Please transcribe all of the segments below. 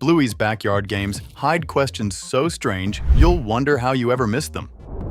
Bluey's backyard games hide questions so strange you'll wonder how you ever missed them.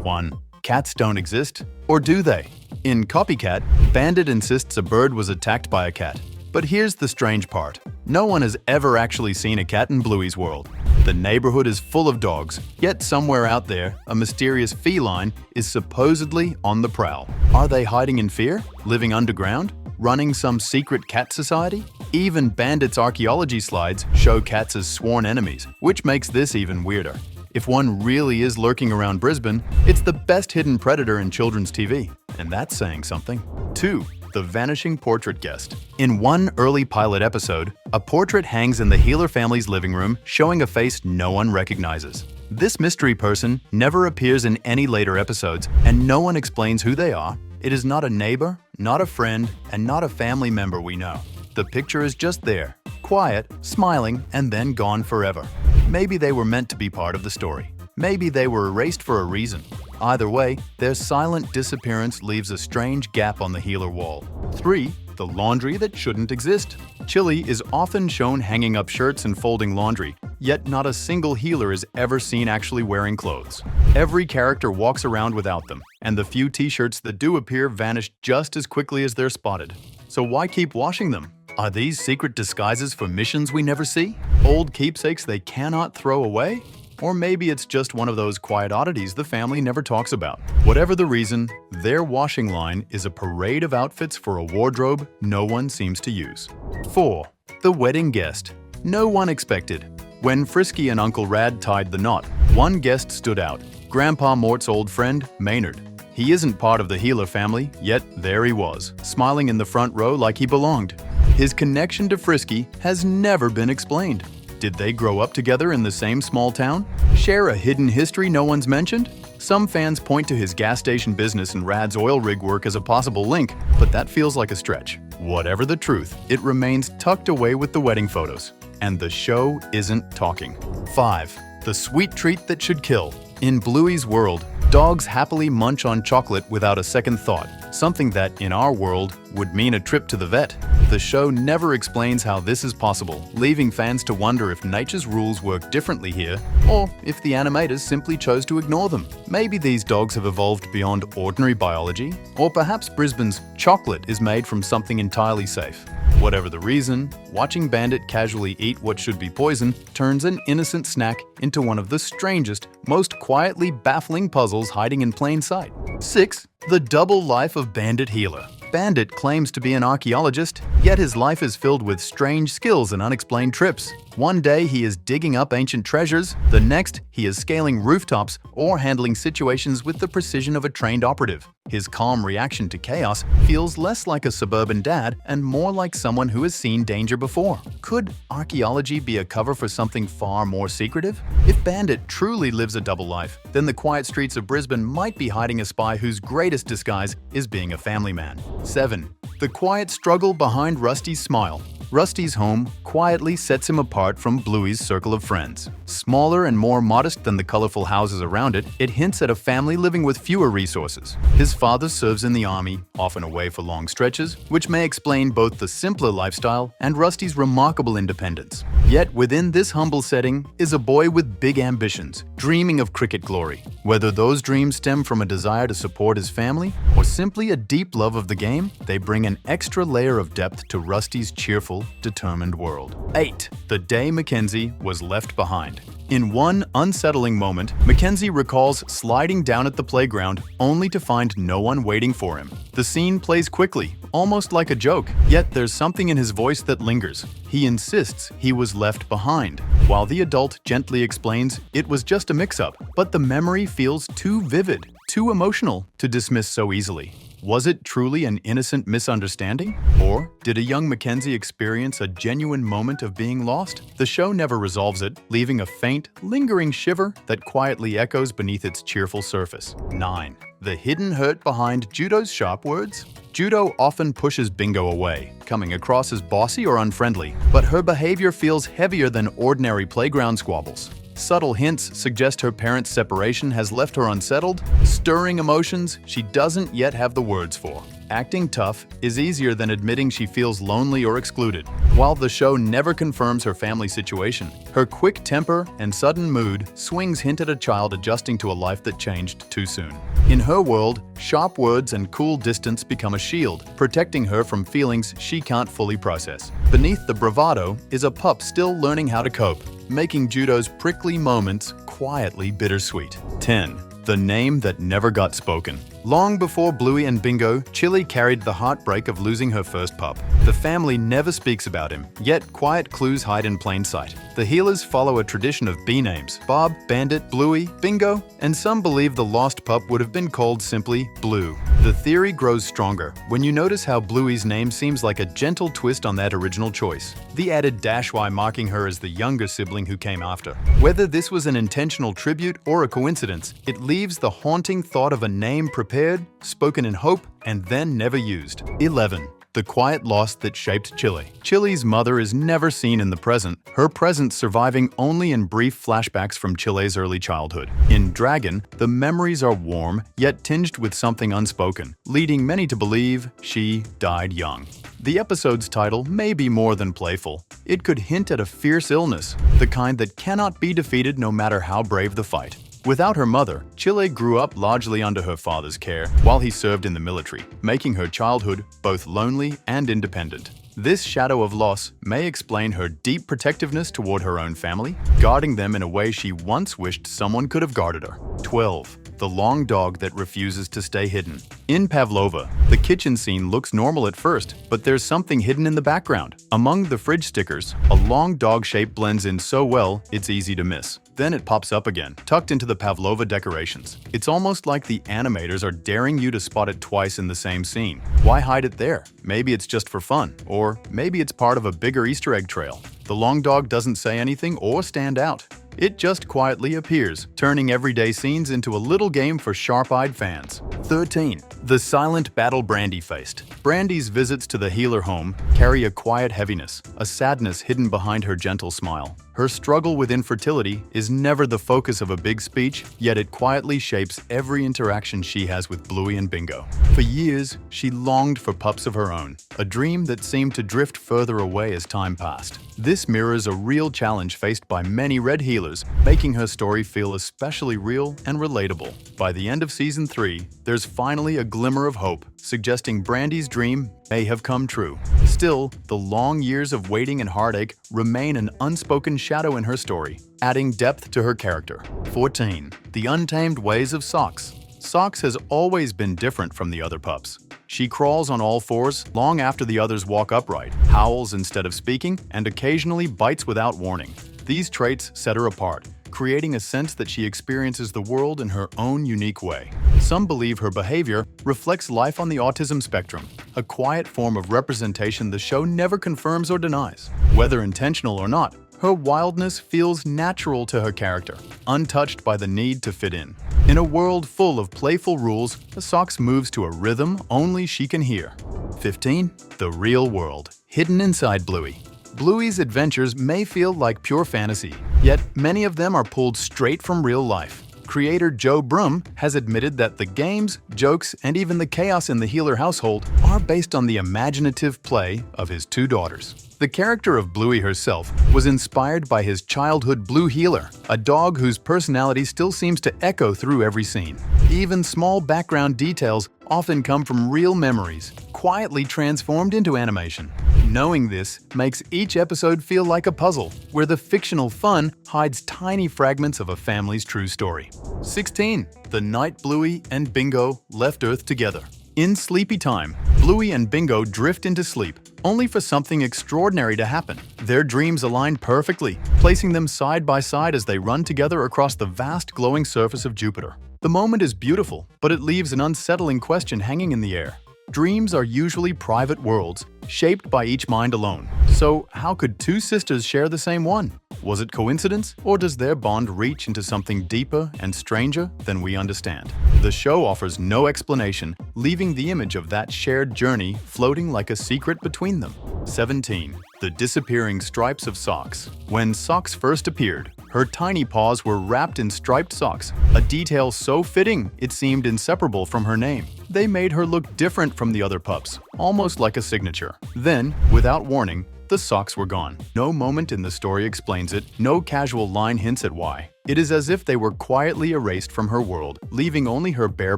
1. Cats don't exist, or do they? In Copycat, Bandit insists a bird was attacked by a cat. But here's the strange part. No one has ever actually seen a cat in Bluey's world. The neighborhood is full of dogs, yet somewhere out there, a mysterious feline is supposedly on the prowl. Are they hiding in fear? Living underground? Running some secret cat society? Even Bandit's archaeology slides show cats as sworn enemies, which makes this even weirder. If one really is lurking around Brisbane, it's the best hidden predator in children's TV. And that's saying something. 2. The Vanishing Portrait Guest. In one early pilot episode, a portrait hangs in the Healer family's living room, showing a face no one recognizes. This mystery person never appears in any later episodes, and no one explains who they are. It is not a neighbor, not a friend, and not a family member we know. The picture is just there, quiet, smiling, and then gone forever. Maybe they were meant to be part of the story. Maybe they were erased for a reason. Either way, their silent disappearance leaves a strange gap on the Healer wall. 3. The laundry that shouldn't exist. Chili is often shown hanging up shirts and folding laundry, yet not a single Healer is ever seen actually wearing clothes. Every character walks around without them, and the few t-shirts that do appear vanish just as quickly as they're spotted. So why keep washing them? Are these secret disguises for missions we never see? Old keepsakes they cannot throw away? Or maybe it's just one of those quiet oddities the family never talks about. Whatever the reason, their washing line is a parade of outfits for a wardrobe no one seems to use. 4. The Wedding Guest. No one expected. When Frisky and Uncle Rad tied the knot, one guest stood out. Grandpa Mort's old friend, Maynard. He isn't part of the Healer family, yet there he was, smiling in the front row like he belonged. His connection to Frisky has never been explained. Did they grow up together in the same small town? Share a hidden history no one's mentioned? Some fans point to his gas station business and Rad's oil rig work as a possible link, but that feels like a stretch. Whatever the truth, it remains tucked away with the wedding photos. And the show isn't talking. 5. The Sweet Treat That Should Kill. In Bluey's world, dogs happily munch on chocolate without a second thought, something that, in our world, would mean a trip to the vet. The show never explains how this is possible, leaving fans to wonder if nature's rules work differently here, or if the animators simply chose to ignore them. Maybe these dogs have evolved beyond ordinary biology, or perhaps Brisbane's chocolate is made from something entirely safe. Whatever the reason, watching Bandit casually eat what should be poison turns an innocent snack into one of the strangest, most quietly baffling puzzles hiding in plain sight. 6. The Double Life of Bandit Healer. Bandit claims to be an archaeologist, yet his life is filled with strange skills and unexplained trips. One day he is digging up ancient treasures, the next he is scaling rooftops or handling situations with the precision of a trained operative. His calm reaction to chaos feels less like a suburban dad and more like someone who has seen danger before. Could archaeology be a cover for something far more secretive? If Bandit truly lives a double life, then the quiet streets of Brisbane might be hiding a spy whose greatest disguise is being a family man. 7. The quiet struggle behind Rusty's smile. Rusty's home quietly sets him apart from Bluey's circle of friends. Smaller and more modest than the colorful houses around it, it hints at a family living with fewer resources. His father serves in the army, often away for long stretches, which may explain both the simpler lifestyle and Rusty's remarkable independence. Yet within this humble setting is a boy with big ambitions, dreaming of cricket glory. Whether those dreams stem from a desire to support his family or simply a deep love of the game, they bring an extra layer of depth to Rusty's cheerful, determined world. 8. The Day Mackenzie Was Left Behind. In one unsettling moment, Mackenzie recalls sliding down at the playground only to find no one waiting for him. The scene plays quickly, almost like a joke, yet there's something in his voice that lingers. He insists he was left behind, while the adult gently explains it was just a mix-up, but the memory feels too vivid, too emotional to dismiss so easily. Was it truly an innocent misunderstanding? Or did a young Mackenzie experience a genuine moment of being lost? The show never resolves it, leaving a faint, lingering shiver that quietly echoes beneath its cheerful surface. 9. The hidden hurt behind Judo's sharp words. Judo often pushes Bingo away, coming across as bossy or unfriendly, but her behavior feels heavier than ordinary playground squabbles. Subtle hints suggest her parents' separation has left her unsettled, stirring emotions she doesn't yet have the words for. acting tough is easier than admitting she feels lonely or excluded. While the show never confirms her family situation, her quick temper and sudden mood swings hint at a child adjusting to a life that changed too soon. In her world, sharp words and cool distance become a shield, protecting her from feelings she can't fully process. Beneath the bravado is a pup still learning how to cope, making Judo's prickly moments quietly bittersweet. 10. The name that never got spoken. Long before Bluey and Bingo, Chili carried the heartbreak of losing her first pup. The family never speaks about him, yet quiet clues hide in plain sight. The healers follow a tradition of B-names: Bob, Bandit, Bluey, Bingo, and some believe the lost pup would have been called simply Blue. The theory grows stronger when you notice how Bluey's name seems like a gentle twist on that original choice, the added dash Y marking her as the younger sibling who came after. Whether this was an intentional tribute or a coincidence, it leaves the haunting thought of a name prepared, spoken in hope, and then never used. 11. The quiet loss that shaped Chili. Chili's mother is never seen in the present, her presence surviving only in brief flashbacks from Chili's early childhood. In Dragon, the memories are warm, yet tinged with something unspoken, leading many to believe she died young. The episode's title may be more than playful. It could hint at a fierce illness, the kind that cannot be defeated no matter how brave the fight. Without her mother, Chile grew up largely under her father's care while he served in the military, making her childhood both lonely and independent. This shadow of loss may explain her deep protectiveness toward her own family, guarding them in a way she once wished someone could have guarded her. 12. The long dog that refuses to stay hidden. In Pavlova, the kitchen scene looks normal at first, but there's something hidden in the background. Among the fridge stickers, a long dog shape blends in so well it's easy to miss. Then it pops up again, tucked into the Pavlova decorations. It's almost like the animators are daring you to spot it twice in the same scene. Why hide it there? Maybe it's just for fun, or maybe it's part of a bigger Easter egg trail. The long dog doesn't say anything or stand out. It just quietly appears, turning everyday scenes into a little game for sharp-eyed fans. 13. The silent battle Brandy faced. Brandy's visits to the healer home carry a quiet heaviness, a sadness hidden behind her gentle smile. Her struggle with infertility is never the focus of a big speech, yet it quietly shapes every interaction she has with Bluey and Bingo. For years, she longed for pups of her own, a dream that seemed to drift further away as time passed. This mirrors a real challenge faced by many red healers, making her story feel especially real and relatable. By the end of Season 3, there's finally a glimmer of hope, suggesting Brandy's dream may have come true. Still, the long years of waiting and heartache remain an unspoken shadow in her story, adding depth to her character. 14. The untamed ways of Socks. Socks has always been different from the other pups. She crawls on all fours long after the others walk upright, howls instead of speaking, and occasionally bites without warning. These traits set her apart, creating a sense that she experiences the world in her own unique way. Some believe her behavior reflects life on the autism spectrum, a quiet form of representation the show never confirms or denies. Whether intentional or not, her wildness feels natural to her character, untouched by the need to fit in. In a world full of playful rules, the Socks moves to a rhythm only she can hear. 15. The real world, hidden inside Bluey. Bluey's adventures may feel like pure fantasy, yet many of them are pulled straight from real life. Creator Joe Brum has admitted that the games, jokes, and even the chaos in the Healer household are based on the imaginative play of his two daughters. The character of Bluey herself was inspired by his childhood Blue Healer, a dog whose personality still seems to echo through every scene. Even small background details often come from real memories, quietly transformed into animation. Knowing this makes each episode feel like a puzzle, where the fictional fun hides tiny fragments of a family's true story. 16. The night Bluey and Bingo left Earth together. In Sleepy Time, Bluey and Bingo drift into sleep, only for something extraordinary to happen. Their dreams align perfectly, placing them side by side as they run together across the vast glowing surface of Jupiter. The moment is beautiful, but it leaves an unsettling question hanging in the air. Dreams are usually private worlds, shaped by each mind alone. So how could two sisters share the same one? Was it coincidence, or does their bond reach into something deeper and stranger than we understand? The show offers no explanation, leaving the image of that shared journey floating like a secret between them. 17. The disappearing stripes of Socks. When Socks first appeared, Her tiny paws were wrapped in striped socks, a detail so fitting it seemed inseparable from her name. They made her look different from the other pups, almost like a signature. Then, without warning, the socks were gone. No moment in the story explains it, no casual line hints at why. It is as if they were quietly erased from her world, leaving only her bare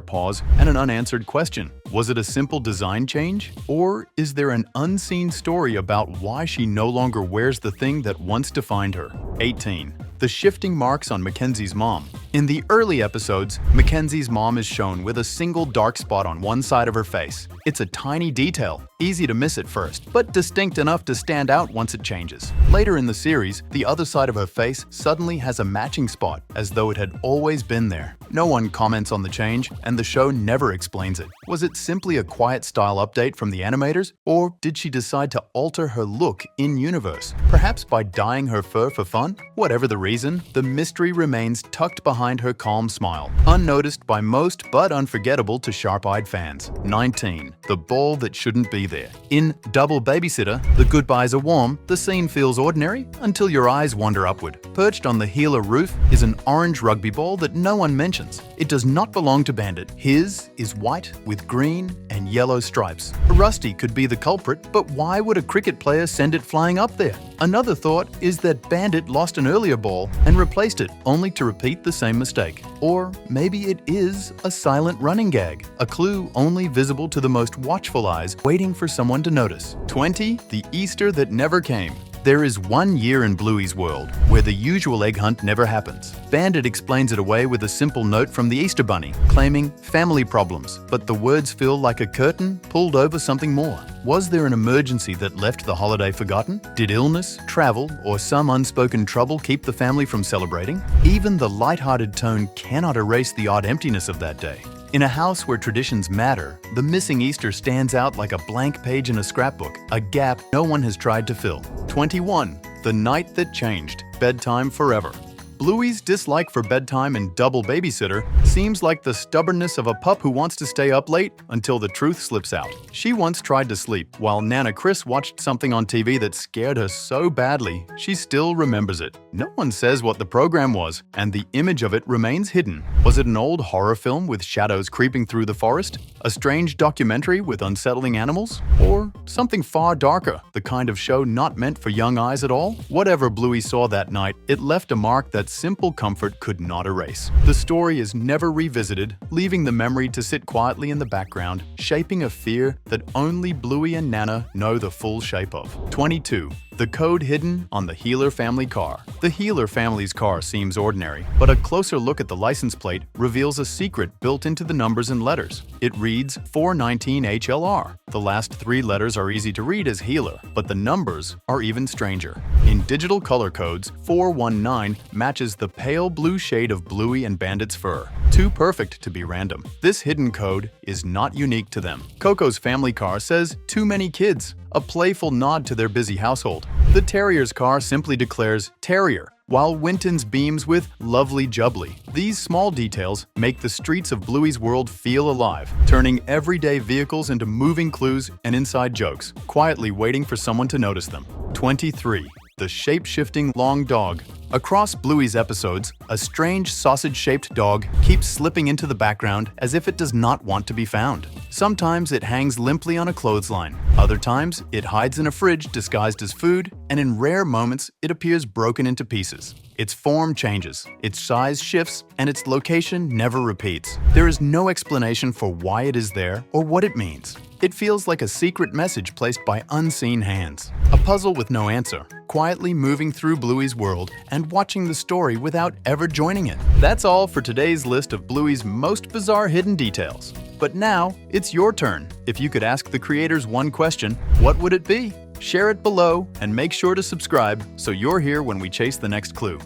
paws and an unanswered question. Was it a simple design change? Or is there an unseen story about why she no longer wears the thing that once defined her? 18. The shifting marks on Mackenzie's mom. In the early episodes, Mackenzie's mom is shown with a single dark spot on one side of her face. It's a tiny detail, easy to miss at first, but distinct enough to stand out once it changes. Later in the series, the other side of her face suddenly has a matching spot, as though it had always been there. No one comments on the change, and the show never explains it. Was it simply a quiet style update from the animators, or did she decide to alter her look in-universe? Perhaps by dyeing her fur for fun? Whatever the reason, the mystery remains tucked behind her calm smile, unnoticed by most but unforgettable to sharp-eyed fans. 19. The ball that shouldn't be there. In Double Babysitter, the goodbyes are warm, the scene feels ordinary until your eyes wander upward. Perched on the healer roof is an orange rugby ball that no one mentions. It does not belong to Bandit. His is white with green and yellow stripes. Rusty could be the culprit, but why would a cricket player send it flying up there? Another thought is that Bandit lost an earlier ball and replaced it, only to repeat the same mistake. Or maybe it is a silent running gag, a clue only visible to the most watchful eyes, waiting for someone to notice. 20. The Easter that never came. There is 1 year in Bluey's world where the usual egg hunt never happens. Bandit explains it away with a simple note from the Easter Bunny, claiming family problems, but the words feel like a curtain pulled over something more. Was there an emergency that left the holiday forgotten? Did illness, travel, or some unspoken trouble keep the family from celebrating? Even the lighthearted tone cannot erase the odd emptiness of that day. In a house where traditions matter, the missing Easter stands out like a blank page in a scrapbook, a gap no one has tried to fill. 21. The Night That Changed. Bedtime Forever. Bluey's dislike for bedtime in Double Babysitter seems like the stubbornness of a pup who wants to stay up late until the truth slips out. She once tried to sleep while Nana Chris watched something on TV that scared her so badly, she still remembers it. No one says what the program was, and the image of it remains hidden. Was it an old horror film with shadows creeping through the forest? A strange documentary with unsettling animals? Or something far darker, the kind of show not meant for young eyes at all? Whatever Bluey saw that night, it left a mark that simple comfort could not erase. The story is never revisited, leaving the memory to sit quietly in the background, shaping a fear that only Bluey and Nana know the full shape of. 22. The code hidden on the Healer family car. The Healer family's car seems ordinary, but a closer look at the license plate reveals a secret built into the numbers and letters. It reads 419HLR. The last 3 letters are easy to read as Healer, but the numbers are even stranger. In digital color codes, 419 matches the pale blue shade of Bluey and Bandit's fur. Too perfect to be random. This hidden code is not unique to them. Coco's family car says, "Too many kids," a playful nod to their busy household. The Terrier's car simply declares Terrier, while Winton's beams with Lovely Jubbly. These small details make the streets of Bluey's world feel alive, turning everyday vehicles into moving clues and inside jokes, quietly waiting for someone to notice them. 23. The shape-shifting long dog. Across Bluey's episodes, a strange sausage-shaped dog keeps slipping into the background as if it does not want to be found. Sometimes it hangs limply on a clothesline. Other times, it hides in a fridge disguised as food, and in rare moments, it appears broken into pieces. Its form changes, its size shifts, and its location never repeats. There is no explanation for why it is there or what it means. It feels like a secret message placed by unseen hands. A puzzle with no answer, quietly moving through Bluey's world and watching the story without ever joining it. That's all for today's list of Bluey's most bizarre hidden details. But now, it's your turn. If you could ask the creators one question, what would it be? Share it below and make sure to subscribe so you're here when we chase the next clue.